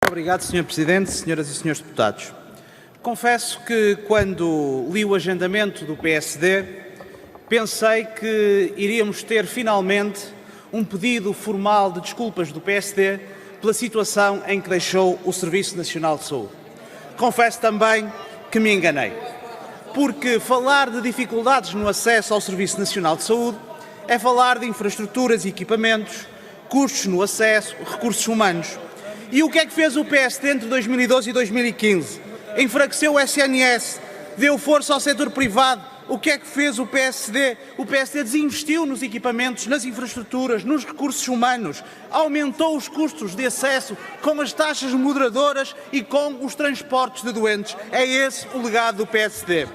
Muito obrigado, Sr. Presidente, senhoras e senhores deputados. Confesso que, quando li o agendamento do PSD, pensei que iríamos ter, finalmente, um pedido formal de desculpas do PSD pela situação em que deixou o Serviço Nacional de Saúde. Confesso também que me enganei, porque falar de dificuldades no acesso ao Serviço Nacional de Saúde é falar de infraestruturas e equipamentos, custos no acesso, recursos humanos. E o que é que fez o PSD entre 2012 e 2015? Enfraqueceu o SNS, deu força ao setor privado. O que é que fez o PSD? O PSD desinvestiu nos equipamentos, nas infraestruturas, nos recursos humanos, aumentou os custos de acesso com as taxas moderadoras e com os transportes de doentes. É esse o legado do PSD.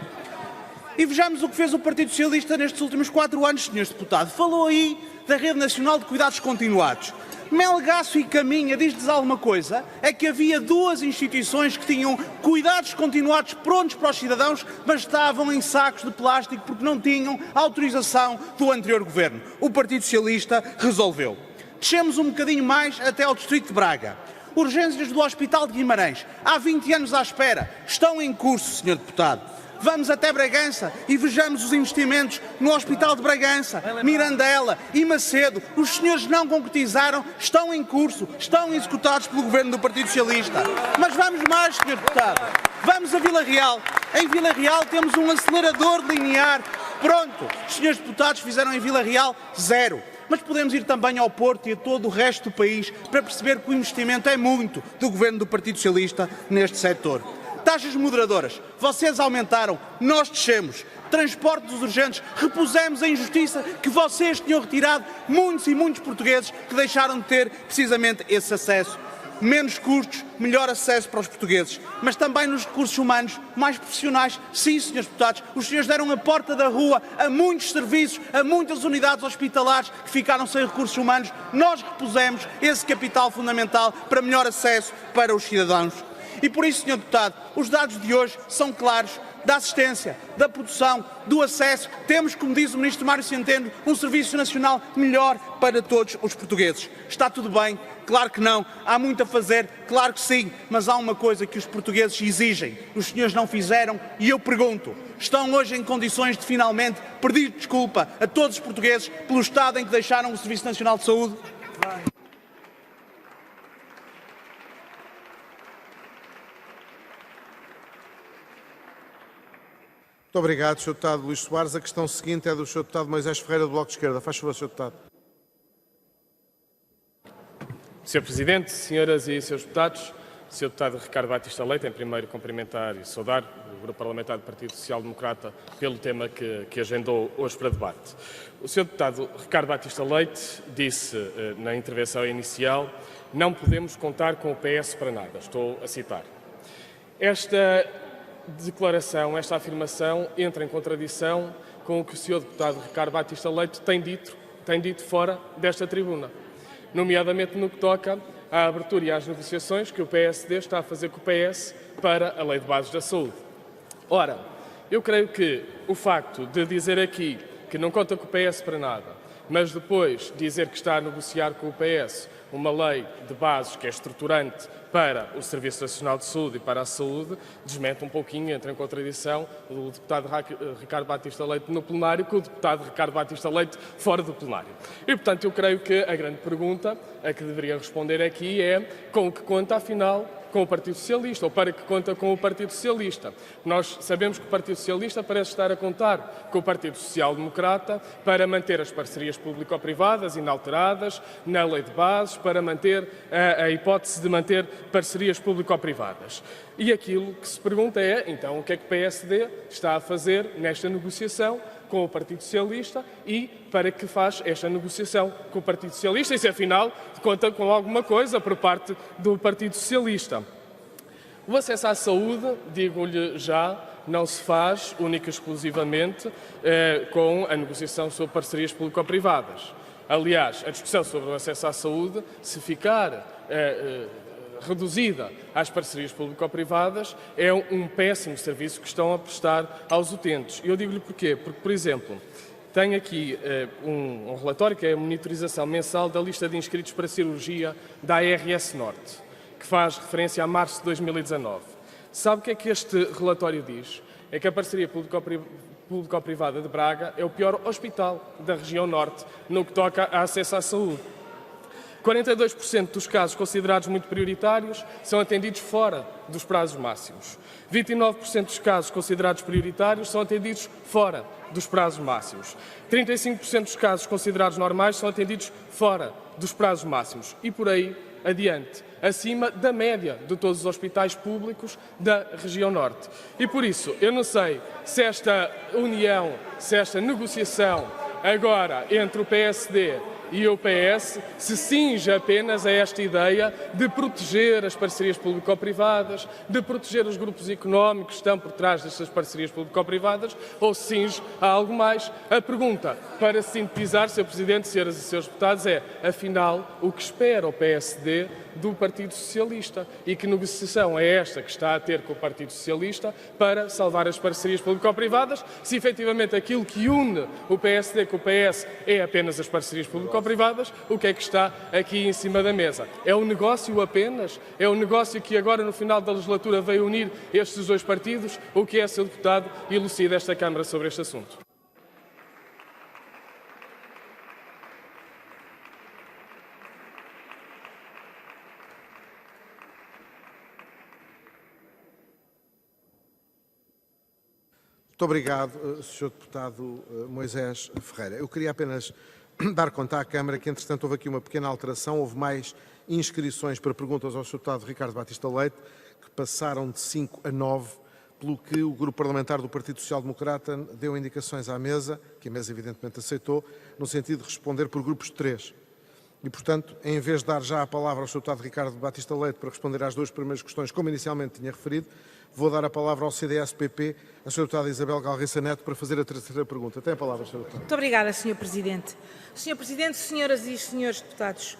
E vejamos o que fez o Partido Socialista nestes últimos 4 anos, senhores deputados. Falou aí da Rede Nacional de Cuidados Continuados. Melgaço e Caminha, diz-lhes alguma coisa? É que havia 2 instituições que tinham cuidados continuados prontos para os cidadãos, mas estavam em sacos de plástico porque não tinham autorização do anterior governo. O Partido Socialista resolveu. Descemos um bocadinho mais até ao Distrito de Braga. Urgências do Hospital de Guimarães, há 20 anos à espera, estão em curso, senhor deputado. Vamos até Bragança e vejamos os investimentos no Hospital de Bragança, Mirandela e Macedo. Os senhores não concretizaram, estão em curso, estão executados pelo Governo do Partido Socialista. Mas vamos mais, senhor deputado. Vamos a Vila Real. Em Vila Real temos um acelerador linear. Pronto, os senhores deputados fizeram em Vila Real 0. Mas podemos ir também ao Porto e a todo o resto do país para perceber que o investimento é muito do Governo do Partido Socialista neste setor. Taxas moderadoras, vocês aumentaram, nós descemos. Transporte dos urgentes, repusemos a injustiça que vocês tinham retirado muitos e muitos portugueses que deixaram de ter precisamente esse acesso. Menos custos, melhor acesso para os portugueses. Mas também nos recursos humanos mais profissionais. Sim, senhores deputados, os senhores deram a porta da rua a muitos serviços, a muitas unidades hospitalares que ficaram sem recursos humanos. Nós repusemos esse capital fundamental para melhor acesso para os cidadãos. E por isso, Sr. Deputado, os dados de hoje são claros da assistência, da produção, do acesso. Temos, como diz o Ministro Mário Centeno, um Serviço Nacional melhor para todos os portugueses. Está tudo bem? Claro que não. Há muito a fazer? Claro que sim. Mas há uma coisa que os portugueses exigem. Os senhores não fizeram e eu pergunto, estão hoje em condições de finalmente pedir desculpa a todos os portugueses pelo estado em que deixaram o Serviço Nacional de Saúde? Muito obrigado, Sr. Deputado Luís Soares. A questão seguinte é do Sr. Deputado Moisés Ferreira, do Bloco de Esquerda. Faz favor, Sr. Deputado. Sr. Presidente, senhoras e senhores deputados, Sr. Deputado Ricardo Batista Leite, em primeiro cumprimentar e saudar o Grupo Parlamentar do Partido Social Democrata pelo tema que agendou hoje para debate. O Sr. Deputado Ricardo Batista Leite disse na intervenção inicial: não podemos contar com o PS para nada. Estou a citar. Esta declaração, esta afirmação entra em contradição com o que o Sr. Deputado Ricardo Batista Leite tem dito fora desta tribuna, nomeadamente no que toca à abertura e às negociações que o PSD está a fazer com o PS para a Lei de Bases da Saúde. Ora, eu creio que o facto de dizer aqui que não conta com o PS para nada, mas depois dizer que está a negociar com o PS uma lei de bases que é estruturante para o Serviço Nacional de Saúde e para a saúde, desmente um pouquinho, entra em contradição o deputado Ricardo Batista Leite no plenário com o deputado Ricardo Batista Leite fora do plenário. E, portanto, eu creio que a grande pergunta a que deveria responder aqui é com o que conta, afinal, com o Partido Socialista, ou para que conta com o Partido Socialista. Nós sabemos que o Partido Socialista parece estar a contar com o Partido Social Democrata para manter as parcerias público-privadas inalteradas na Lei de Bases, para manter a hipótese de manter parcerias público-privadas. E aquilo que se pergunta é, então, o que é que o PSD está a fazer nesta negociação com o Partido Socialista e para que faz esta negociação com o Partido Socialista e se, afinal, conta com alguma coisa por parte do Partido Socialista. O acesso à saúde, digo-lhe já, não se faz única e exclusivamente com a negociação sobre parcerias público-privadas. Aliás, a discussão sobre o acesso à saúde, se ficar reduzida às parcerias público-privadas, é um péssimo serviço que estão a prestar aos utentes. Eu digo-lhe porquê. Porque, por exemplo, tenho aqui um relatório que é a monitorização mensal da lista de inscritos para cirurgia da ARS Norte, que faz referência a março de 2019. Sabe o que é que este relatório diz? É que a parceria público-privada de Braga é o pior hospital da região norte no que toca a acesso à saúde. 42% dos casos considerados muito prioritários são atendidos fora dos prazos máximos. 29% dos casos considerados prioritários são atendidos fora dos prazos máximos. 35% dos casos considerados normais são atendidos fora dos prazos máximos. E por aí adiante, acima da média de todos os hospitais públicos da região norte. E por isso, eu não sei se esta união, se esta negociação agora entre o PSD e o PS se cinge apenas a esta ideia de proteger as parcerias público-privadas, de proteger os grupos económicos que estão por trás destas parcerias público-privadas, ou se cinge a algo mais. A pergunta, para sintetizar, Sr. Presidente, senhoras e senhores deputados, é, afinal, o que espera o PSD do Partido Socialista e que negociação é esta que está a ter com o Partido Socialista para salvar as parcerias público-privadas, se efetivamente aquilo que une o PSD com o PS é apenas as parcerias público-privadas, o que é que está aqui em cima da mesa? É um negócio apenas? É um negócio que agora no final da legislatura veio unir estes dois partidos? O que é, Sr. Deputado, elucida esta Câmara sobre este assunto? Muito obrigado, Sr. Deputado Moisés Ferreira. Eu queria apenas dar conta à Câmara que, entretanto, houve aqui uma pequena alteração. Houve mais inscrições para perguntas ao Sr. Deputado Ricardo Batista Leite, que passaram de 5 a 9, pelo que o Grupo Parlamentar do Partido Social Democrata deu indicações à mesa, que a mesa evidentemente aceitou, no sentido de responder por grupos de 3. E, portanto, em vez de dar já a palavra ao Sr. Deputado Ricardo Batista Leite para responder às 2 primeiras questões, como inicialmente tinha referido, vou dar a palavra ao CDS-PP, a Sra. Deputada Isabel Galriça Neto, para fazer a terceira pergunta. Tem a palavra, Sra. Deputada. Muito obrigada, Sr. Presidente. Sr. Presidente, senhoras e senhores deputados,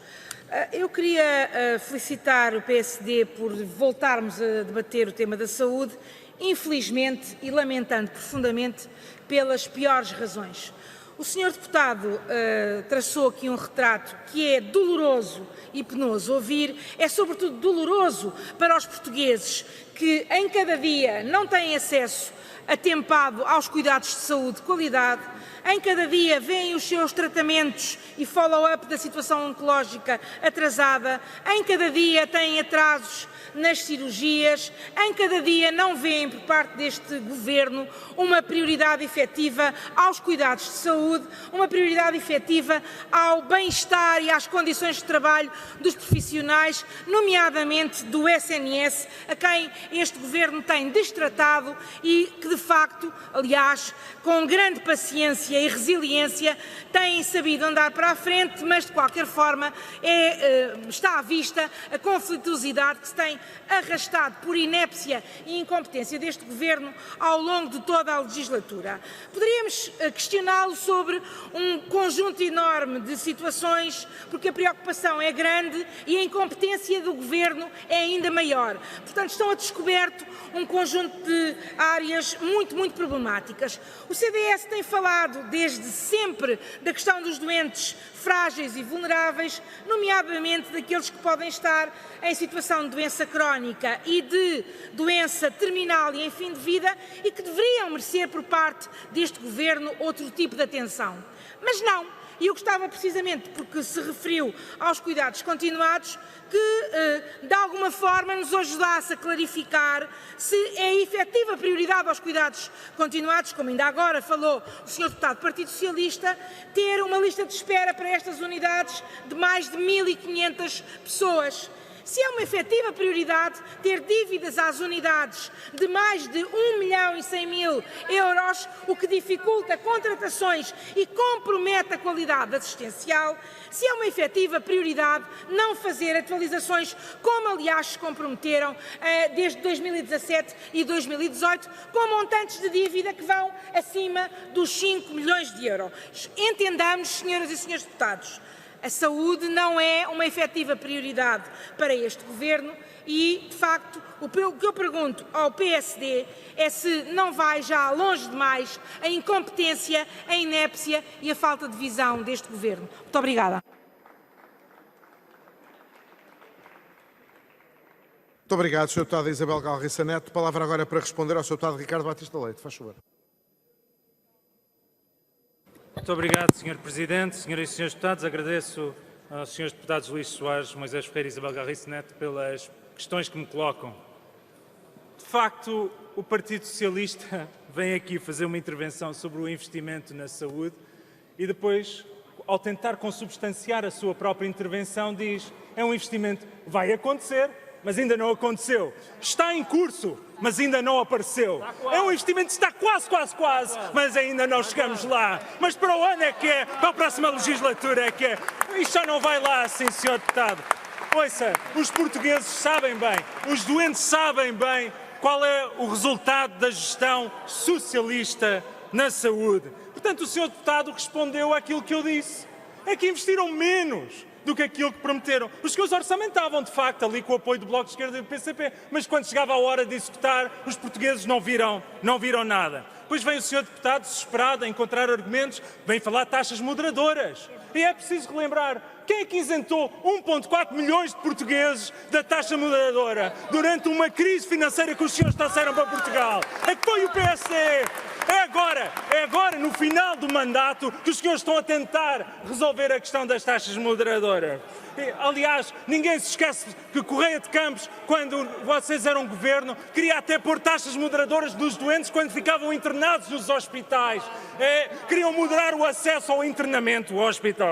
eu queria felicitar o PSD por voltarmos a debater o tema da saúde, infelizmente e lamentando profundamente pelas piores razões. O senhor deputado traçou aqui um retrato que é doloroso e penoso ouvir, é sobretudo doloroso para os portugueses que em cada dia não têm acesso atempado aos cuidados de saúde de qualidade, em cada dia veem os seus tratamentos e follow-up da situação oncológica atrasada, em cada dia têm atrasos nas cirurgias, em cada dia não veem por parte deste Governo uma prioridade efetiva aos cuidados de saúde, uma prioridade efetiva ao bem-estar e às condições de trabalho dos profissionais, nomeadamente do SNS, a quem este Governo tem destratado e que, de facto, aliás, com grande paciência e resiliência, têm sabido andar para a frente, mas, de qualquer forma, está à vista a conflituosidade que se tem arrastado por inépcia e incompetência deste Governo ao longo de toda a legislatura. Poderíamos questioná-lo sobre um conjunto enorme de situações, porque a preocupação é grande e a incompetência do Governo é ainda maior. Portanto, estão a descoberto um conjunto de áreas muito problemáticas. O CDS tem falado desde sempre da questão dos doentes frágeis e vulneráveis, nomeadamente daqueles que podem estar em situação de doença crónica e de doença terminal e em fim de vida e que deveriam merecer por parte deste Governo outro tipo de atenção. Mas não. E eu gostava precisamente, porque se referiu aos cuidados continuados, que de alguma forma nos ajudasse a clarificar se é efetiva prioridade aos cuidados continuados, como ainda agora falou o Sr. Deputado do Partido Socialista, ter uma lista de espera para estas unidades de mais de 1.500 pessoas. Se é uma efetiva prioridade ter dívidas às unidades de mais de 1.100.000 euros, o que dificulta contratações e compromete a qualidade assistencial, se é uma efetiva prioridade não fazer atualizações, como aliás se comprometeram desde 2017 e 2018, com montantes de dívida que vão acima dos 5 milhões de euros. Entendamos, senhoras e senhores deputados, a saúde não é uma efetiva prioridade para este Governo e, de facto, o que eu pergunto ao PSD é se não vai já longe demais a incompetência, a inépcia e a falta de visão deste Governo. Muito obrigada. Muito obrigado, Sr. Deputado Isabel Galriça Neto. Palavra agora para responder ao Sr. Deputado Ricardo Batista Leite. Faz favor. Muito obrigado, Sr. Presidente. Senhoras e Srs. Deputados, agradeço aos Srs. Deputados Luís Soares, Moisés Ferreira e Isabel Galriça Neto pelas questões que me colocam. De facto, o Partido Socialista vem aqui fazer uma intervenção sobre o investimento na saúde e depois, ao tentar consubstanciar a sua própria intervenção, diz: é um investimento que vai acontecer, mas ainda não aconteceu. Está em curso, mas ainda não apareceu. É um investimento que está quase, mas ainda não chegamos lá. Mas para o ano é que é, para a próxima legislatura é que é. Isto já não vai lá assim, Sr. Deputado. Ouça, os portugueses sabem bem, os doentes sabem bem qual é o resultado da gestão socialista na saúde. Portanto, o Sr. Deputado respondeu àquilo que eu disse. É que investiram menos do que aquilo que prometeram. Os senhores orçamentavam, de facto, ali com o apoio do Bloco de Esquerda e do PCP, mas quando chegava a hora de executar, os portugueses não viram nada. Depois vem o Sr. Deputado, desesperado, a encontrar argumentos, vem falar de taxas moderadoras. E é preciso relembrar, quem é que isentou 1,4 milhões de portugueses da taxa moderadora durante uma crise financeira que os senhores trouxeram para Portugal? É que foi o PSD. É agora, no final do mandato, que os senhores estão a tentar resolver a questão das taxas moderadoras. Aliás, ninguém se esquece que Correia de Campos, quando vocês eram governo, queria até pôr taxas moderadoras dos doentes quando ficavam internados nos hospitais. Queriam moderar o acesso ao internamento ao hospital.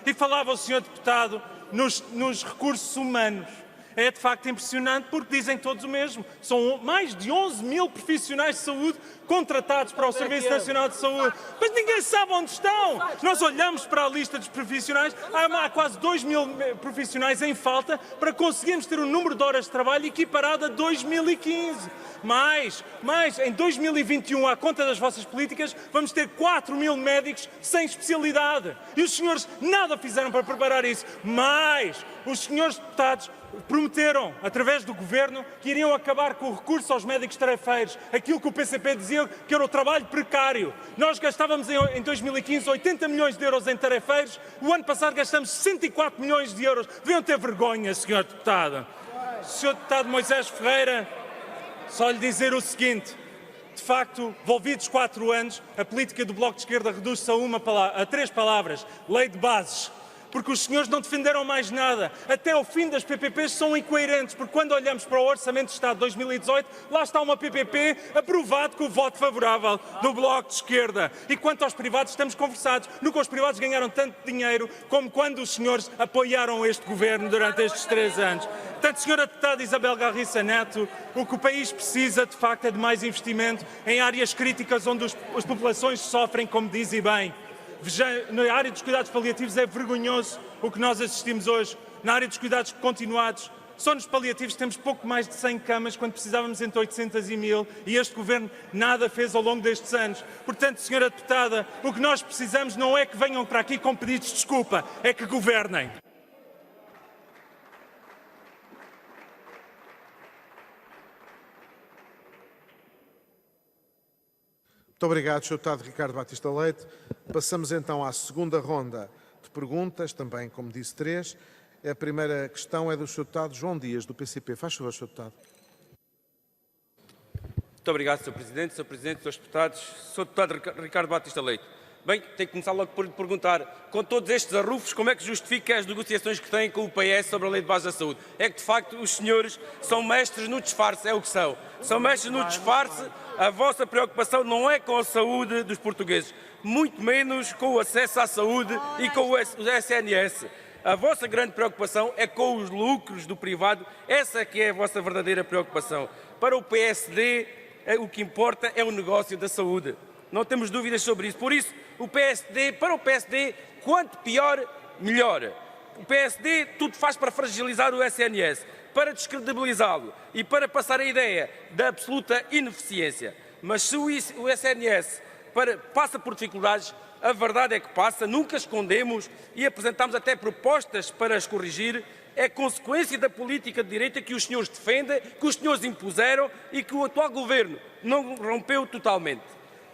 E falava o Sr. Deputado nos recursos humanos. É de facto impressionante porque dizem todos o mesmo. São mais de 11 mil profissionais de saúde contratados para o Serviço Nacional de Saúde. Mas ninguém sabe onde estão. Nós olhamos para a lista dos profissionais, há quase 2 mil profissionais em falta para conseguirmos ter um número de horas de trabalho equiparado a 2015. Mais, em 2021, à conta das vossas políticas, vamos ter 4 mil médicos sem especialidade. E os senhores nada fizeram para preparar isso. Mas os senhores deputados prometeram, através do Governo, que iriam acabar com o recurso aos médicos tarefeiros, aquilo que o PCP dizia que era o trabalho precário. Nós gastávamos em 2015 80 milhões de euros em tarefeiros, o ano passado gastamos 64 milhões de euros. Deviam ter vergonha, Sr. Deputado. Sr. Deputado Moisés Ferreira, só lhe dizer o seguinte: de facto, envolvidos 4 anos, a política do Bloco de Esquerda reduz-se a 3 palavras: lei de bases. Porque os senhores não defenderam mais nada. Até ao fim das PPPs são incoerentes, porque quando olhamos para o Orçamento de Estado de 2018, lá está uma PPP aprovado com o voto favorável do Bloco de Esquerda. E quanto aos privados, estamos conversados. Nunca os privados ganharam tanto dinheiro como quando os senhores apoiaram este governo durante estes 3 anos. Portanto, Sra. Deputada Isabel Galriça Neto, o que o país precisa, de facto, é de mais investimento em áreas críticas onde as populações sofrem, como diz e bem. Na área dos cuidados paliativos é vergonhoso o que nós assistimos hoje. Na área dos cuidados continuados, só nos paliativos temos pouco mais de 100 camas, quando precisávamos entre 800 e 1000, e este Governo nada fez ao longo destes anos. Portanto, Sra. Deputada, o que nós precisamos não é que venham para aqui com pedidos de desculpa, é que governem. Muito obrigado, Sr. Deputado Ricardo Batista Leite. Passamos então à segunda ronda de perguntas, também, como disse, 3. A primeira questão é do Sr. Deputado João Dias, do PCP. Faz favor, Sr. Deputado. Muito obrigado, Sr. Presidente, Srs. Deputados. Sr. Deputado Ricardo Batista Leite. Bem, tenho que começar logo por lhe perguntar, com todos estes arrufos, como é que justifica as negociações que têm com o PS sobre a Lei de Base da Saúde? É que, de facto, os senhores são mestres no disfarce, é o que são. São mestres no disfarce. A vossa preocupação não é com a saúde dos portugueses, muito menos com o acesso à saúde e com o SNS. A vossa grande preocupação é com os lucros do privado, essa é que é a vossa verdadeira preocupação. Para o PSD, o que importa é o negócio da saúde. Não temos dúvidas sobre isso. Por isso, para o PSD, quanto pior, melhor. O PSD tudo faz para fragilizar o SNS, para descredibilizá-lo e para passar a ideia da absoluta ineficiência. Mas se o SNS passa por dificuldades, a verdade é que passa, nunca escondemos e apresentamos até propostas para as corrigir. É consequência da política de direita que os senhores defendem, que os senhores impuseram e que o atual governo não rompeu totalmente.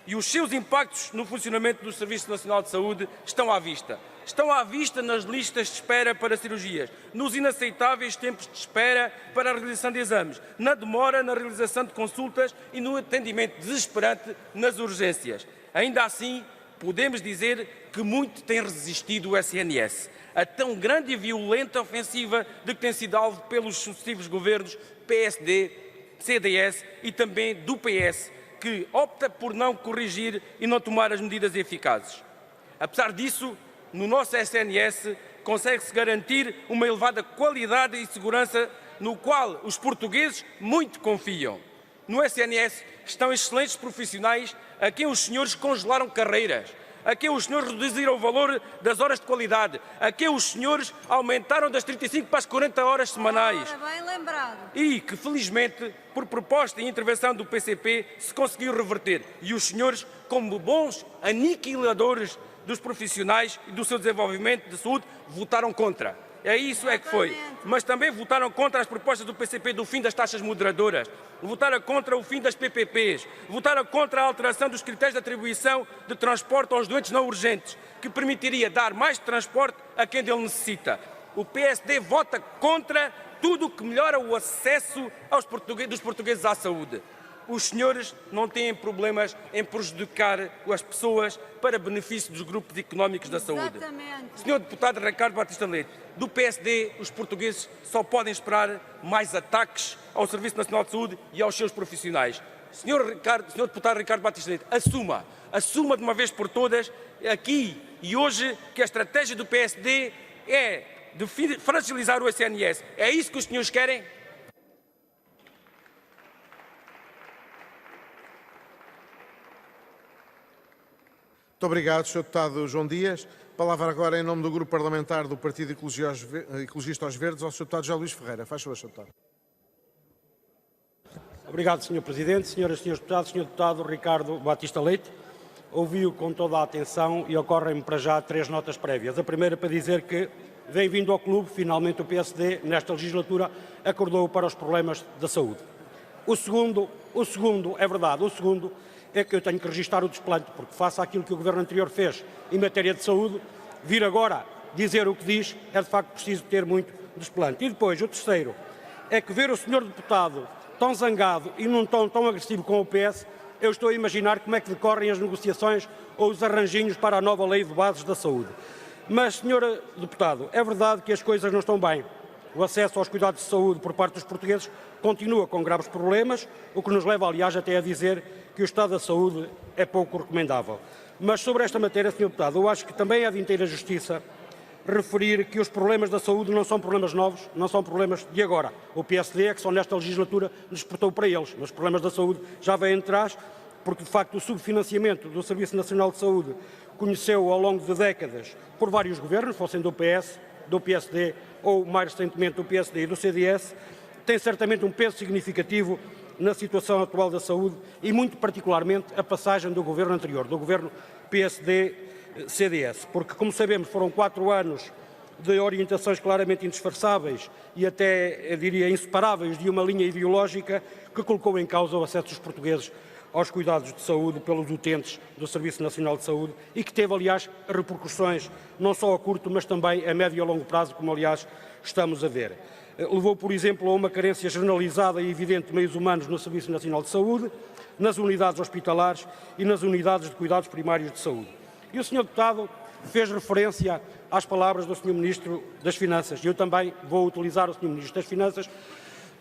E os seus impactos no funcionamento do Serviço Nacional de Saúde estão à vista. estão à vista nas listas de espera para cirurgias, nos inaceitáveis tempos de espera para a realização de exames, na demora na realização de consultas e no atendimento desesperante nas urgências. Ainda assim, podemos dizer que muito tem resistido o SNS a tão grande e violenta ofensiva de que tem sido alvo pelos sucessivos governos PSD, CDS e também do PS, que opta por não corrigir e não tomar as medidas eficazes. Apesar disso, no nosso SNS consegue-se garantir uma elevada qualidade e segurança no qual os portugueses muito confiam. No SNS estão excelentes profissionais a quem os senhores congelaram carreiras, a quem os senhores reduziram o valor das horas de qualidade, a quem os senhores aumentaram das 35 para as 40 horas semanais. Bem lembrado. E que, felizmente, por proposta e intervenção do PCP, se conseguiu reverter. E os senhores, como bons aniquiladores dos profissionais e do seu desenvolvimento de saúde, votaram contra. É isso é que foi. Mas também votaram contra as propostas do PCP do fim das taxas moderadoras, votaram contra o fim das PPPs, votaram contra a alteração dos critérios de atribuição de transporte aos doentes não urgentes, que permitiria dar mais transporte a quem dele necessita. O PSD vota contra tudo o que melhora o acesso dos portugueses à saúde. Os senhores não têm problemas em prejudicar as pessoas para benefício dos grupos económicos da saúde. Exatamente. Senhor deputado Ricardo Batista Leite, do PSD, os portugueses só podem esperar mais ataques ao Serviço Nacional de Saúde e aos seus profissionais. Senhor deputado Ricardo Batista Leite, assuma de uma vez por todas, aqui e hoje, que a estratégia do PSD é de fragilizar o SNS. É isso que os senhores querem? Muito obrigado, Sr. Deputado João Dias. Palavra agora em nome do Grupo Parlamentar do Partido Ecologista aos Verdes, ao Sr. Deputado José Luís Ferreira. Faz favor, Sr. Deputado. Obrigado, Sr. Presidente. Senhoras e Srs. Deputados, Sr. Deputado Ricardo Batista Leite, ouvi-o com toda a atenção e ocorrem-me para já 3 notas prévias. A primeira para dizer que, bem-vindo ao clube, finalmente o PSD, nesta legislatura, acordou para os problemas da saúde. O segundo é verdade, o segundo é que eu tenho que registrar o desplante, porque face àquilo que o Governo anterior fez em matéria de saúde, vir agora dizer o que diz é de facto preciso ter muito desplante. E depois, o terceiro, é que ver o Sr. Deputado tão zangado e num tom tão agressivo com o PS, eu estou a imaginar como é que decorrem as negociações ou os arranjinhos para a nova Lei de Bases da Saúde. Mas, Sr. Deputado, é verdade que as coisas não estão bem. O acesso aos cuidados de saúde por parte dos portugueses continua com graves problemas, o que nos leva, aliás, até a dizer que o estado da saúde é pouco recomendável. Mas sobre esta matéria, Sr. Deputado, eu acho que também há de inteira justiça referir que os problemas da saúde não são problemas novos, não são problemas de agora. O PSD é que só nesta legislatura despertou para eles, mas os problemas da saúde já vêm de trás, porque de facto o subfinanciamento do Serviço Nacional de Saúde conheceu ao longo de décadas por vários governos, fossem do PS, do PSD ou mais recentemente do PSD e do CDS, tem certamente um peso significativo na situação atual da saúde e muito particularmente a passagem do governo anterior, do governo PSD-CDS, porque como sabemos foram 4 anos de orientações claramente indisfarçáveis e até, eu diria, inseparáveis de uma linha ideológica que colocou em causa o acesso dos portugueses aos cuidados de saúde pelos utentes do Serviço Nacional de Saúde e que teve, aliás, repercussões não só a curto, mas também a médio e a longo prazo, como, aliás, estamos a ver. Levou, por exemplo, a uma carência generalizada e evidente de meios humanos no Serviço Nacional de Saúde, nas unidades hospitalares e nas unidades de cuidados primários de saúde. E o Sr. Deputado fez referência às palavras do Sr. Ministro das Finanças. Eu também vou utilizar o Sr. Ministro das Finanças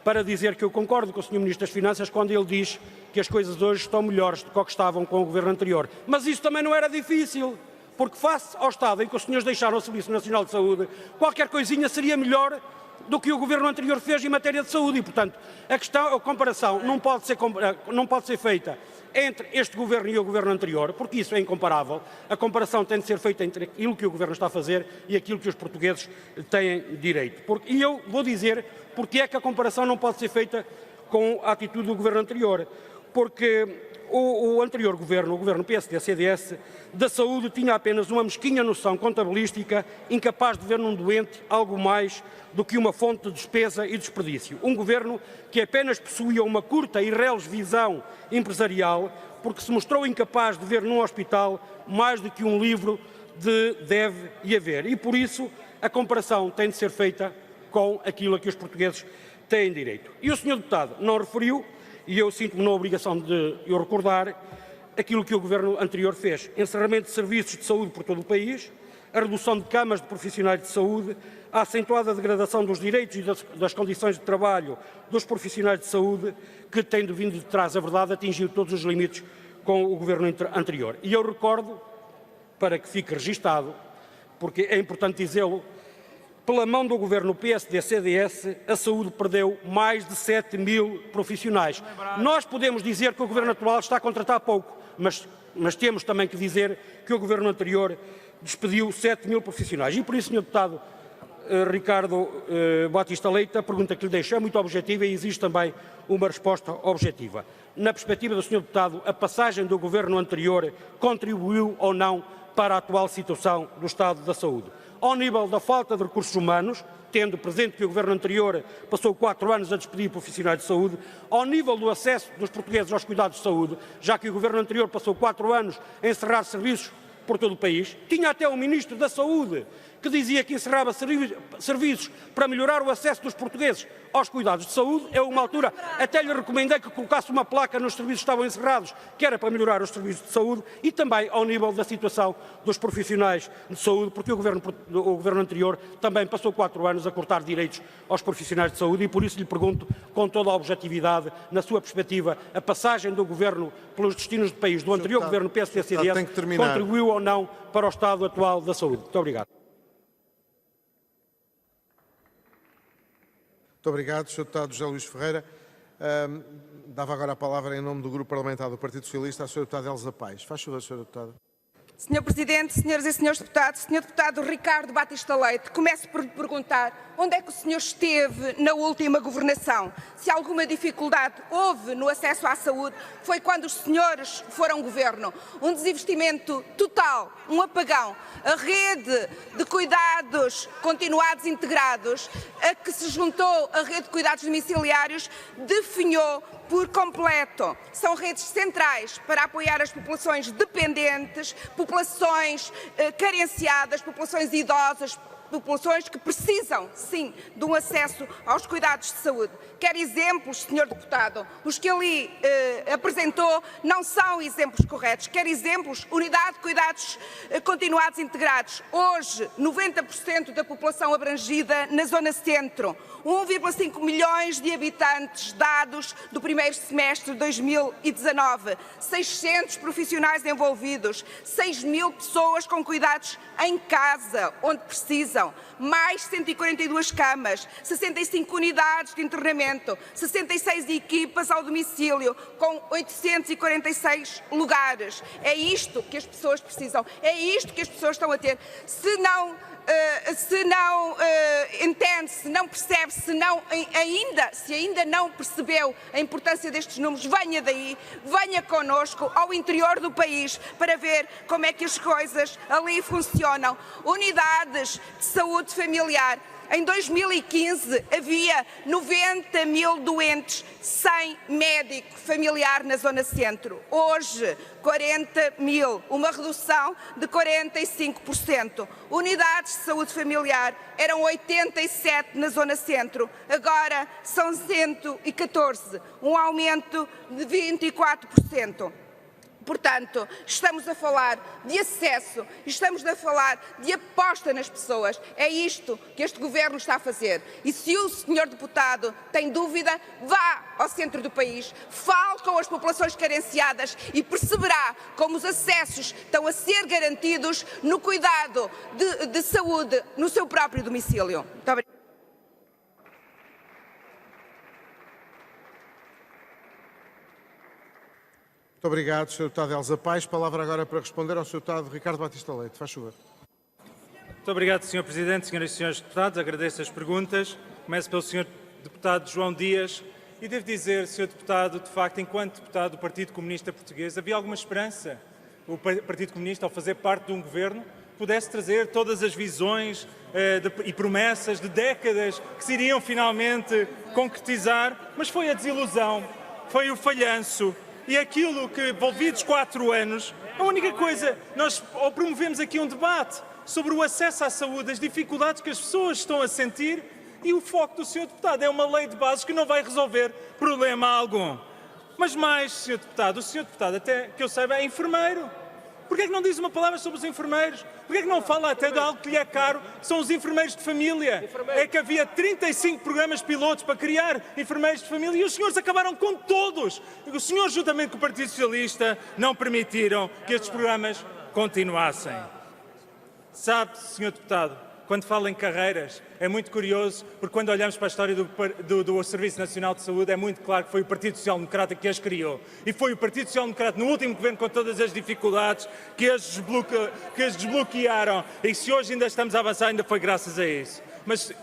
para dizer que eu concordo com o Sr. Ministro das Finanças quando ele diz que as coisas hoje estão melhores do que estavam com o Governo anterior. Mas isso também não era difícil, porque face ao estado em que os senhores deixaram o Serviço Nacional de Saúde, qualquer coisinha seria melhor do que o Governo anterior fez em matéria de saúde e, portanto, a comparação não pode ser feita entre este Governo e o Governo anterior, porque isso é incomparável. A comparação tem de ser feita entre aquilo que o Governo está a fazer e aquilo que os portugueses têm direito. E eu vou dizer porque é que a comparação não pode ser feita com a atitude do Governo anterior. Porque o anterior Governo, o Governo PSD-CDS, da saúde tinha apenas uma mesquinha noção contabilística, incapaz de ver num doente algo mais do que uma fonte de despesa e desperdício. Um Governo que apenas possuía uma curta e reles visão empresarial, porque se mostrou incapaz de ver num hospital mais do que um livro de deve e haver. E, por isso, a comparação tem de ser feita com aquilo a que os portugueses têm direito. E o Sr. Deputado não referiu, e eu sinto-me na obrigação de o recordar, aquilo que o Governo anterior fez. Encerramento de serviços de saúde por todo o país, a redução de camas de profissionais de saúde, a acentuada degradação dos direitos e das condições de trabalho dos profissionais de saúde, que tendo vindo de trás a verdade, atingiu todos os limites com o Governo anterior. E eu recordo, para que fique registado, porque é importante dizê-lo, pela mão do Governo PSD-CDS, a saúde perdeu mais de 7 mil profissionais. Nós podemos dizer que o Governo atual está a contratar pouco, mas temos também que dizer que o Governo anterior despediu 7 mil profissionais. E por isso, Sr. Deputado Ricardo Batista Leite, a pergunta que lhe deixo é muito objetiva e exige também uma resposta objetiva. Na perspectiva do Sr. Deputado, a passagem do Governo anterior contribuiu ou não para a atual situação do Estado da Saúde? Ao nível da falta de recursos humanos, tendo presente que o Governo anterior passou 4 anos a despedir profissionais de saúde, ao nível do acesso dos portugueses aos cuidados de saúde, já que o Governo anterior passou 4 anos a encerrar serviços por todo o país, tinha até um Ministro da Saúde que dizia que encerrava serviços para melhorar o acesso dos portugueses aos cuidados de saúde. Eu, uma altura, até lhe recomendei que colocasse uma placa nos serviços que estavam encerrados, que era para melhorar os serviços de saúde, e também ao nível da situação dos profissionais de saúde, porque o Governo anterior também passou 4 anos a cortar direitos aos profissionais de saúde, e por isso lhe pergunto, com toda a objetividade, na sua perspectiva, a passagem do Governo pelos destinos do país, do anterior Governo PSD-CDS, contribuiu ou não para o estado atual da saúde? Muito obrigado. Muito obrigado, Sr. Deputado José Luís Ferreira. Dava agora a palavra em nome do Grupo Parlamentar do Partido Socialista à Sra. Deputada Elsa Paes. Faz favor, Sra. Deputada. Senhor Presidente, senhoras e senhores deputados, Sr. Deputado Ricardo Batista Leite, começo por lhe perguntar onde é que o senhor esteve na última governação. Se alguma dificuldade houve no acesso à saúde, foi quando os senhores foram governo. Um desinvestimento total, um apagão. A rede de cuidados continuados integrados, a que se juntou a rede de cuidados domiciliários, definhou por completo. São redes centrais para apoiar as populações dependentes, populações carenciadas, populações idosas, populações que precisam, sim, de um acesso aos cuidados de saúde. Quer exemplos, Sr. Deputado? Os que ali apresentou não são exemplos corretos. Quer exemplos? Unidade de cuidados continuados integrados. Hoje, 90% da população abrangida na zona centro. 1,5 milhões de habitantes, dados do primeiro semestre de 2019. 600 profissionais envolvidos. 6 mil pessoas com cuidados em casa, onde precisam. Mais 142 camas, 65 unidades de internamento, 66 equipas ao domicílio, com 846 lugares. É isto que as pessoas precisam, é isto que as pessoas estão a ter. Se não entende, se não percebe, se ainda não percebeu a importância destes números, venha daí, venha connosco ao interior do país para ver como é que as coisas ali funcionam. Unidades de saúde familiar. Em 2015 havia 90 mil doentes sem médico familiar na zona centro. Hoje, 40 mil, uma redução de 45%. Unidades de saúde familiar eram 87 na zona centro, agora são 114, um aumento de 24%. Portanto, estamos a falar de acesso, estamos a falar de aposta nas pessoas. É isto que este Governo está a fazer. E se o Sr. Deputado tem dúvida, vá ao centro do país, fale com as populações carenciadas e perceberá como os acessos estão a ser garantidos no cuidado de saúde no seu próprio domicílio. Muito obrigada. Muito obrigado, Sr. Deputado Elsa Paes. Palavra agora para responder ao Sr. Deputado Ricardo Batista Leite. Faz favor. Muito obrigado, Sr. Presidente, senhoras e senhores deputados. Agradeço as perguntas. Começo pelo Sr. Deputado João Dias. E devo dizer, Sr. Deputado, de facto, enquanto deputado do Partido Comunista Português, havia alguma esperança o Partido Comunista, ao fazer parte de um governo, pudesse trazer todas as visões e promessas de décadas que se iriam finalmente concretizar, mas foi a desilusão, foi o falhanço. E aquilo que, envolvidos 4 anos, A única coisa, nós ou promovemos aqui um debate sobre o acesso à saúde, as dificuldades que as pessoas estão a sentir, e o foco do Sr. Deputado é uma lei de bases que não vai resolver problema algum. Mas mais, Sr. Deputado, o Sr. Deputado, até que eu saiba, é enfermeiro. Porquê é que não diz uma palavra sobre os enfermeiros? Porquê é que não fala até de algo que lhe é caro? São os enfermeiros de família. É que havia 35 programas pilotos para criar enfermeiros de família e os senhores acabaram com todos. O senhor, juntamente com o Partido Socialista, não permitiram que estes programas continuassem. Sabe, Sr. Deputado, quando falo em carreiras, é muito curioso, porque quando olhamos para a história do Serviço Nacional de Saúde, é muito claro que foi o Partido Social Democrata que as criou. E foi o Partido Social Democrata, no último governo, com todas as dificuldades, que as desbloquearam. E se hoje ainda estamos a avançar, ainda foi graças a isso. Mas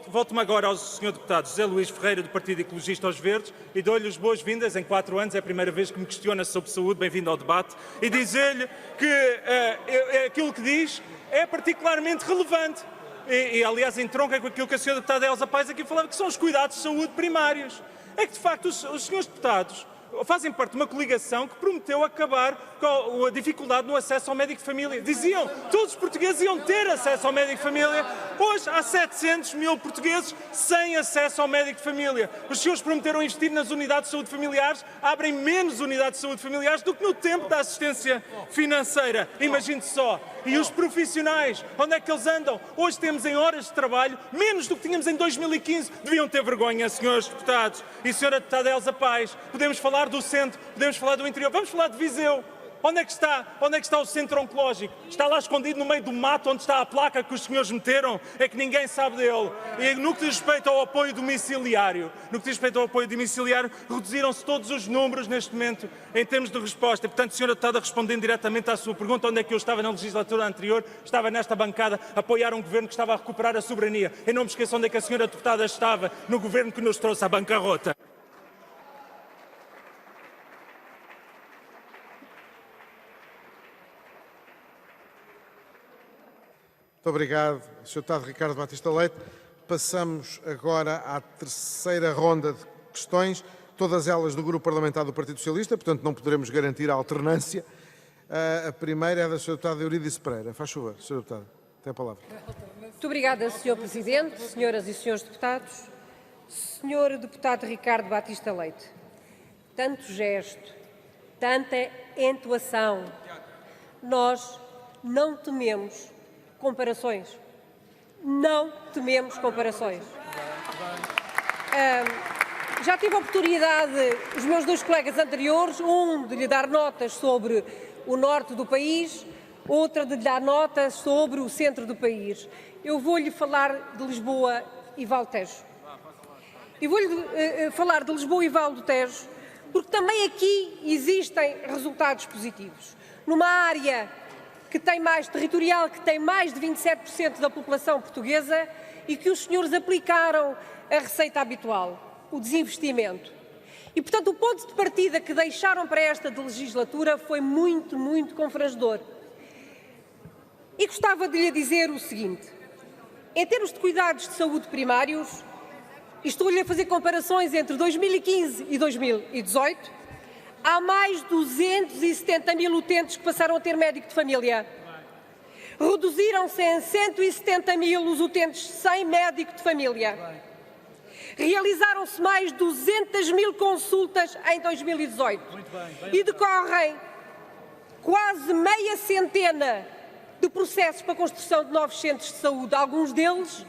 volto-me agora ao Sr. Deputado José Luís Ferreira, do Partido Ecologista aos Verdes, e dou-lhe as boas-vindas. Em 4 anos é a primeira vez que me questiona sobre saúde. Bem-vindo ao debate. E dizer-lhe que aquilo que diz é particularmente relevante. E aliás, entronca com aquilo que a Sra. Deputada Elsa Paes aqui falava, que são os cuidados de saúde primários. É que, de facto, os senhores deputados fazem parte de uma coligação que prometeu acabar com a dificuldade no acesso ao médico de família. Diziam que todos os portugueses iam ter acesso ao médico de família. Hoje há 700 mil portugueses sem acesso ao médico de família. Os senhores prometeram investir nas unidades de saúde familiares, abrem menos unidades de saúde familiares do que no tempo da assistência financeira. Imagine só. E os profissionais, onde é que eles andam? Hoje temos em horas de trabalho menos do que tínhamos em 2015. Deviam ter vergonha, senhores deputados. E Sra. Deputada Elsa Paes, podemos falar do centro, podemos falar do interior, vamos falar de Viseu. Onde é que está o centro oncológico? Está lá escondido no meio do mato onde está a placa que os senhores meteram? É que ninguém sabe dele. E no que diz respeito ao apoio domiciliário, reduziram-se todos os números neste momento em termos de resposta. E, portanto, Sra. Deputada, respondendo diretamente à sua pergunta, onde é que eu estava na legislatura anterior? Estava nesta bancada a apoiar um governo que estava a recuperar a soberania. E não me esqueçam onde é que a Sra. Deputada estava no governo que nos trouxe à bancarrota. Muito obrigado, Sr. Deputado Ricardo Batista Leite. Passamos agora à terceira ronda de questões, todas elas do Grupo Parlamentar do Partido Socialista, portanto não poderemos garantir a alternância. A primeira é da Sra. Deputada Eurídice Pereira. Faz favor, Sra. Deputada, tem a palavra. Muito obrigada, Sr. Presidente, senhoras e senhores deputados. Sr. Deputado Ricardo Batista Leite, tanto gesto, tanta entoação, nós não tememos comparações. Não tememos comparações. Já tive a oportunidade, os meus dois colegas anteriores, um de lhe dar notas sobre o norte do país, outra de lhe dar notas sobre o centro do país. Eu vou-lhe falar de Lisboa e Val do Tejo. E vou-lhe falar de Lisboa e Val do Tejo, porque também aqui existem resultados positivos. Numa área que tem mais territorial, que tem mais de 27% da população portuguesa e que os senhores aplicaram a receita habitual, o desinvestimento. E, portanto, o ponto de partida que deixaram para esta legislatura foi muito, muito confrangedor. E gostava de lhe dizer o seguinte: em termos de cuidados de saúde primários, e estou-lhe a fazer comparações entre 2015 e 2018, há mais de 270 mil utentes que passaram a ter médico de família. Reduziram-se em 170 mil os utentes sem médico de família. Realizaram-se mais de 200 mil consultas em 2018. E decorrem quase meia centena de processos para a construção de novos centros de saúde. Alguns deles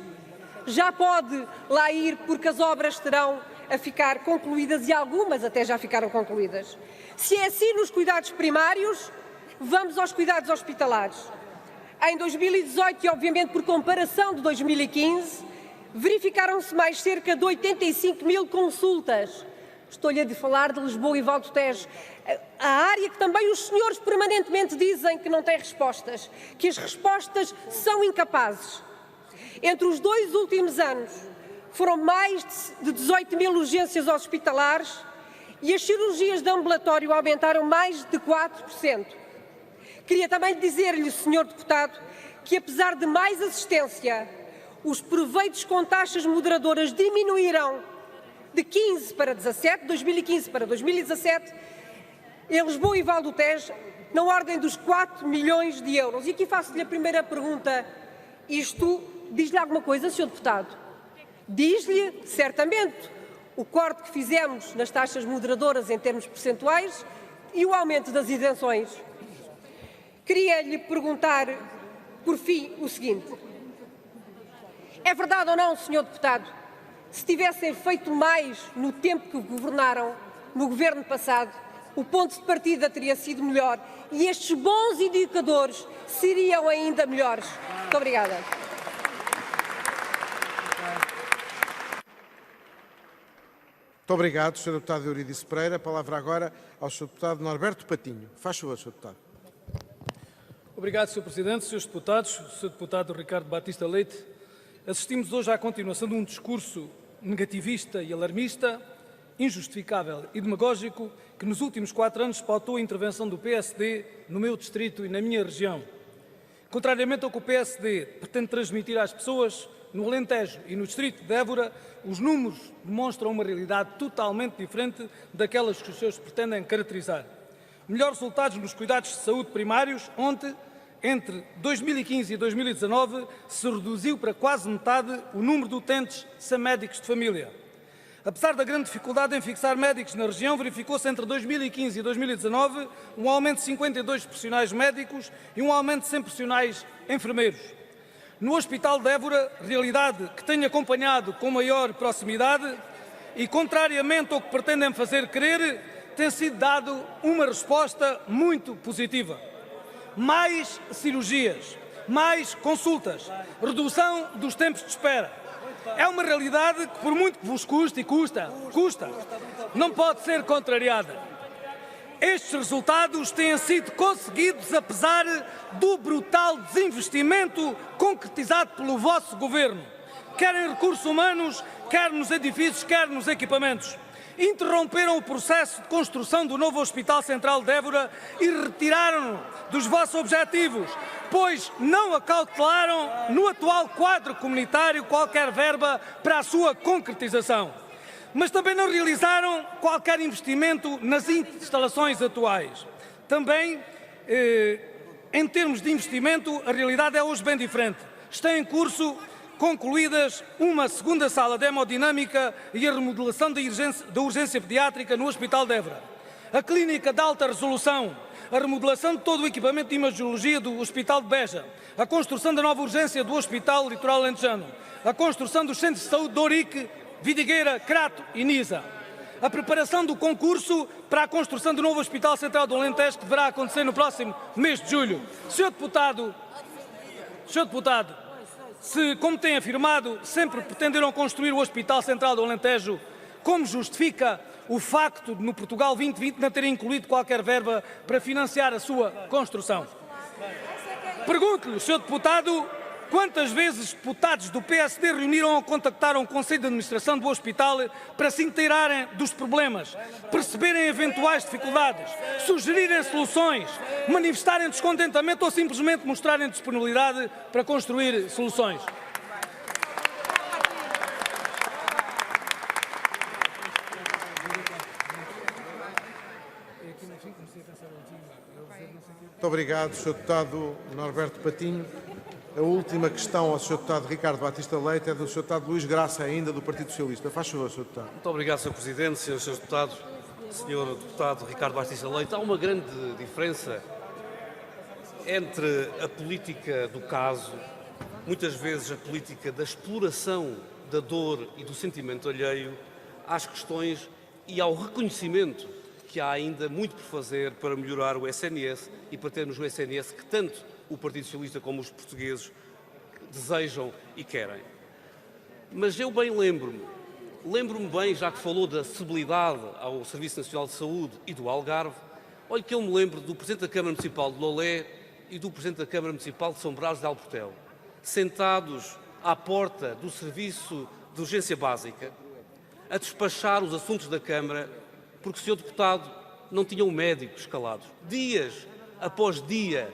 já pode lá ir porque as obras estarão a ficar concluídas e algumas até já ficaram concluídas. Se é assim nos cuidados primários, vamos aos cuidados hospitalares. Em 2018 e obviamente por comparação de 2015, verificaram-se mais cerca de 85 mil consultas. Estou-lhe a falar de Lisboa e Val do Tejo, a área que também os senhores permanentemente dizem que não tem respostas, que as respostas são incapazes. Entre os 2 últimos anos, foram mais de 18 mil urgências hospitalares e as cirurgias de ambulatório aumentaram mais de 4%. Queria também dizer-lhe, Sr. Deputado, que apesar de mais assistência, os proveitos com taxas moderadoras diminuíram de 15 para 17, 2015 para 2017, em Lisboa e Val do Tejo, na ordem dos 4 milhões de euros. E aqui faço-lhe a primeira pergunta. Isto diz-lhe alguma coisa, Sr. Deputado? Diz-lhe, certamente, o corte que fizemos nas taxas moderadoras em termos percentuais e o aumento das isenções. Queria-lhe perguntar, por fim, o seguinte. É verdade ou não, Sr. Deputado, se tivessem feito mais no tempo que governaram, no governo passado, o ponto de partida teria sido melhor e estes bons indicadores seriam ainda melhores? Muito obrigada. Muito obrigado, Sr. Deputado Eurídice Pereira. A palavra agora ao Sr. Deputado Norberto Patinho. Faz favor, Sr. Deputado. Obrigado, Sr. Presidente, Srs. Deputados, Sr. Deputado Ricardo Batista Leite. Assistimos hoje à continuação de um discurso negativista e alarmista, injustificável e demagógico, que nos últimos 4 anos pautou a intervenção do PSD no meu distrito e na minha região. Contrariamente ao que o PSD pretende transmitir às pessoas, no Alentejo e no distrito de Évora, os números demonstram uma realidade totalmente diferente daquelas que os seus pretendem caracterizar. Melhores resultados nos cuidados de saúde primários, onde, entre 2015 e 2019, se reduziu para quase metade o número de utentes sem médicos de família. Apesar da grande dificuldade em fixar médicos na região, verificou-se entre 2015 e 2019 um aumento de 52 profissionais médicos e um aumento de 100 profissionais enfermeiros. No Hospital de Évora, realidade que tenho acompanhado com maior proximidade e, contrariamente ao que pretendem fazer crer, tem sido dado uma resposta muito positiva. Mais cirurgias, mais consultas, redução dos tempos de espera. É uma realidade que, por muito que vos custe e custa, não pode ser contrariada. Estes resultados têm sido conseguidos apesar do brutal desinvestimento concretizado pelo vosso governo, quer em recursos humanos, quer nos edifícios, quer nos equipamentos. Interromperam o processo de construção do novo Hospital Central de Évora e retiraram-no dos vossos objetivos, pois não acautelaram no atual quadro comunitário qualquer verba para a sua concretização. Mas também não realizaram qualquer investimento nas instalações atuais. Também, em termos de investimento, a realidade é hoje bem diferente. Está em curso concluídas uma segunda sala de hemodinâmica e a remodelação da urgência pediátrica no Hospital de Évora. A clínica de alta resolução, a remodelação de todo o equipamento de imagiologia do Hospital de Beja, a construção da nova urgência do Hospital Litoral Alentejano, a construção dos centros de saúde de Ourique, Vidigueira, Crato e Nisa. A preparação do concurso para a construção do novo Hospital Central do Alentejo, que deverá acontecer no próximo mês de julho. Sr. Deputado, se, como tem afirmado, sempre pretenderam construir o Hospital Central do Alentejo, como justifica o facto de, no Portugal 2020, não terem incluído qualquer verba para financiar a sua construção? Pergunto-lhe, Sr. Deputado, quantas vezes deputados do PSD reuniram ou contactaram o Conselho de Administração do Hospital para se inteirarem dos problemas, perceberem eventuais dificuldades, sugerirem soluções, manifestarem descontentamento ou simplesmente mostrarem disponibilidade para construir soluções? Muito obrigado, Sr. Deputado Norberto Patinho. A última questão ao Sr. Deputado Ricardo Batista Leite é do Sr. Deputado Luís Graça, ainda do Partido Socialista. Faz favor, Sr. Deputado. Muito obrigado, Sr. Presidente, Srs. Deputados. Sr. Deputado Ricardo Batista Leite, há uma grande diferença entre a política do caso, muitas vezes a política da exploração da dor e do sentimento alheio, às questões e ao reconhecimento que há ainda muito por fazer para melhorar o SNS e para termos o SNS que tanto o Partido Socialista como os portugueses desejam e querem. Mas eu bem lembro-me bem, já que falou da acessibilidade ao Serviço Nacional de Saúde e do Algarve, olha que eu me lembro do Presidente da Câmara Municipal de Lolé e do Presidente da Câmara Municipal de São Brás de Alportel, sentados à porta do Serviço de Urgência Básica, a despachar os assuntos da Câmara, porque o Sr. Deputado não tinha um médico escalado. Dias após dia,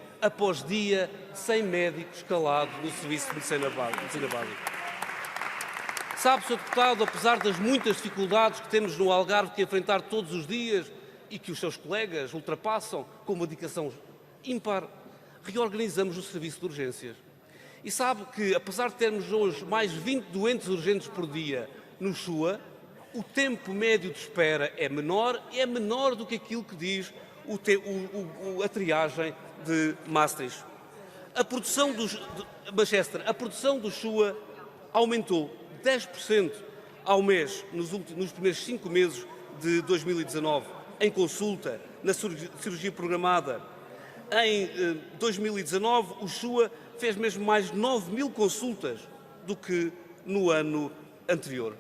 sem médico escalado no Serviço de Medicina Básica. Sabe, Sr. Deputado, apesar das muitas dificuldades que temos no Algarve que enfrentar todos os dias, e que os seus colegas ultrapassam com uma dedicação ímpar, reorganizamos o serviço de urgências. E sabe que, apesar de termos hoje mais 20 doentes urgentes por dia no SUA, o tempo médio de espera é menor do que aquilo que diz a triagem de Maastricht. A produção a produção do SUA aumentou 10% ao mês nos primeiros 5 meses de 2019, em consulta, na cirurgia programada. Em 2019, o SUA fez mesmo mais de 9.000 consultas do que no ano anterior.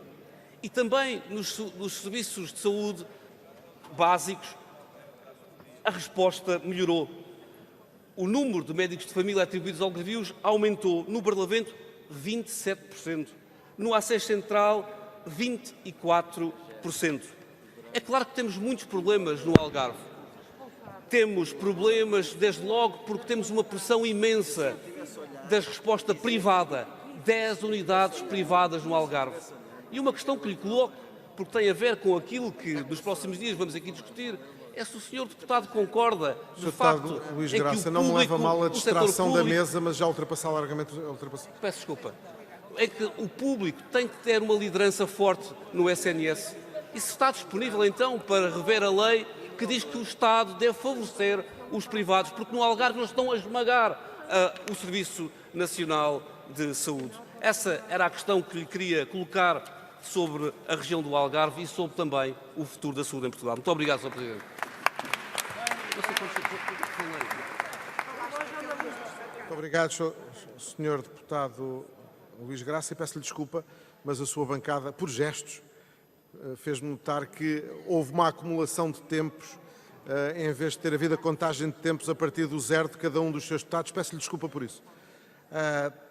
E também nos serviços de saúde básicos, a resposta melhorou. O número de médicos de família atribuídos ao Grevios aumentou no Barlavento 27%, no ACES Central 24%. É claro que temos muitos problemas no Algarve. Temos problemas, desde logo, porque temos uma pressão imensa da resposta privada, 10 unidades privadas no Algarve. E uma questão que lhe coloco, porque tem a ver com aquilo que nos próximos dias vamos aqui discutir, é se o Sr. Deputado concorda, de facto, Luís em que Graça, o não me público, leva mal a distração da público, mesa, mas já ultrapassar largamente... Peço desculpa. É que o público tem que ter uma liderança forte no SNS. E se está disponível, então, para rever a lei que diz que o Estado deve favorecer os privados, porque no Algarve não estão a esmagar o Serviço Nacional de Saúde. Essa era a questão que lhe queria colocar sobre a região do Algarve e sobre também o futuro da saúde em Portugal. Muito obrigado, Sr. Presidente. Muito obrigado, Sr. Deputado Luís Graça, e peço-lhe desculpa, mas a sua bancada, por gestos, fez-me notar que houve uma acumulação de tempos, em vez de ter havido a contagem de tempos a partir do zero de cada um dos seus deputados. Peço-lhe desculpa por isso.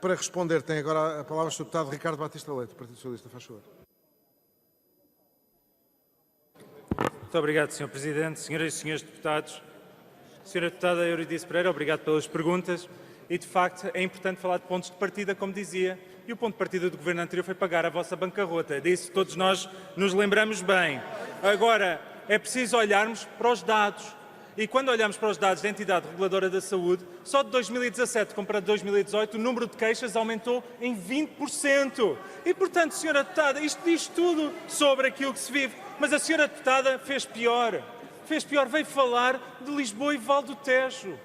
Para responder, tem agora a palavra o Sr. Deputado Ricardo Batista Leite, do Partido Socialista. Faz favor. Muito obrigado, Sr. Presidente. Senhoras e senhores deputados, Sra. Deputada Euridice Pereira, obrigado pelas perguntas. E, de facto, é importante falar de pontos de partida, como dizia, e o ponto de partida do governo anterior foi pagar a vossa bancarrota. Disso todos nós nos lembramos bem. Agora, é preciso olharmos para os dados. E quando olhamos para os dados da Entidade Reguladora da Saúde, só de 2017 comparado a 2018, o número de queixas aumentou em 20%. E, portanto, Sra. Deputada, isto diz tudo sobre aquilo que se vive. Mas a Sra. Deputada fez pior. Fez pior, veio falar de Lisboa e Val do Tejo.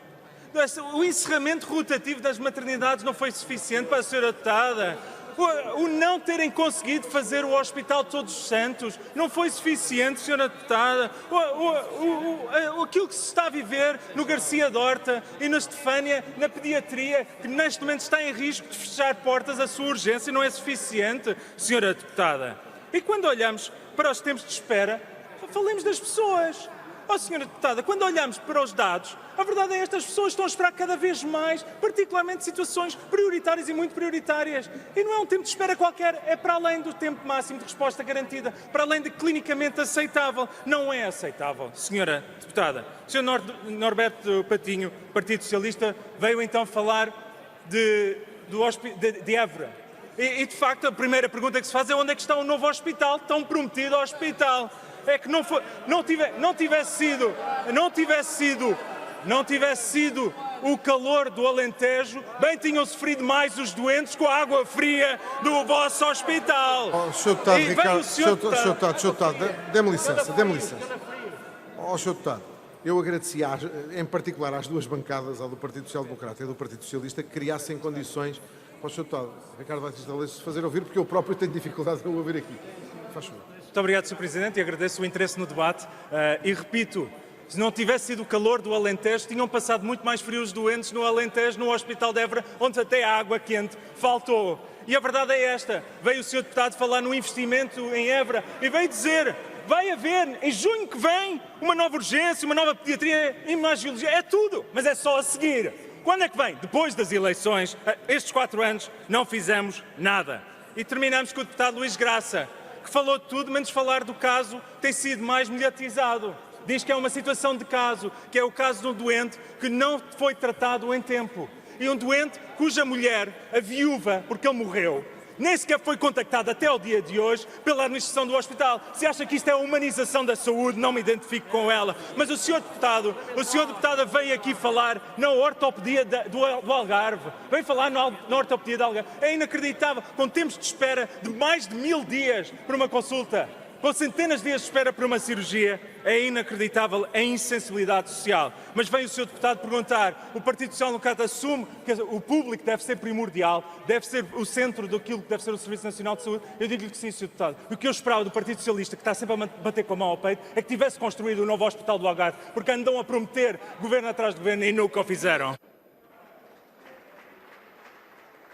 O encerramento rotativo das maternidades não foi suficiente para a Sra. Deputada. O não terem conseguido fazer o Hospital Todos os Santos não foi suficiente, Sra. Deputada. Aquilo que se está a viver no Garcia Dorta e na Estefânia, na pediatria, que neste momento está em risco de fechar portas à sua urgência, não é suficiente, Sra. Deputada. E quando olhamos para os tempos de espera, falemos das pessoas. Sra. Deputada, quando olhamos para os dados, a verdade é que estas pessoas estão a esperar cada vez mais, particularmente situações prioritárias e muito prioritárias. E não é um tempo de espera qualquer, é para além do tempo máximo de resposta garantida, para além de clinicamente aceitável. Não é aceitável, Sra. Deputada. O Sr. Norberto Patinho, Partido Socialista, veio então falar de Évora. E, de facto, a primeira pergunta que se faz é onde é que está o novo hospital, tão prometido hospital. É que não tivesse sido o calor do Alentejo, bem tinham sofrido mais os doentes com a água fria do vosso hospital. Sr. Deputado, Ricardo, Sr. Deputado, dê-me licença. Sr. Deputado, eu agradecia, em particular às duas bancadas, à do Partido Social Democrata e do Partido Socialista, que criassem condições para o Sr. Deputado Ricardo Batista Leite se fazer ouvir, porque eu próprio tenho dificuldade de o ouvir aqui. Faz favor. Muito obrigado, Sr. Presidente, e agradeço o interesse no debate. E repito, se não tivesse sido o calor do Alentejo, tinham passado muito mais frios doentes no Alentejo, no Hospital de Évora, onde até a água quente faltou. E a verdade é esta. Veio o Sr. Deputado falar no investimento em Évora e veio dizer: vai haver, em junho que vem, uma nova urgência, uma nova pediatria, imagiologia, é tudo, mas é só a seguir. Quando é que vem? Depois das eleições. Estes 4 anos não fizemos nada. E terminamos com o deputado Luís Graça, que falou de tudo, menos falar do caso que tem sido mais mediatizado. Diz que é uma situação de caso, que é o caso de um doente que não foi tratado em tempo. E um doente cuja mulher, a viúva, porque ele morreu, nem sequer foi contactado até ao dia de hoje pela administração do hospital. Se acha que isto é a humanização da saúde, não me identifico com ela. Mas o senhor deputado veio aqui falar na ortopedia do Algarve. Veio falar na ortopedia do Algarve. É inacreditável, com tempos de espera de mais de 1000 dias por uma consulta, com centenas de dias de espera por uma cirurgia. É inacreditável a insensibilidade social. Mas vem o Sr. Deputado perguntar, o Partido Social Democrata assume que o público deve ser primordial, deve ser o centro daquilo que deve ser o Serviço Nacional de Saúde? Eu digo-lhe que sim, Sr. Deputado. O que eu esperava do Partido Socialista, que está sempre a bater com a mão ao peito, é que tivesse construído o novo Hospital do Algarve, porque andam a prometer governo atrás de governo e nunca o fizeram.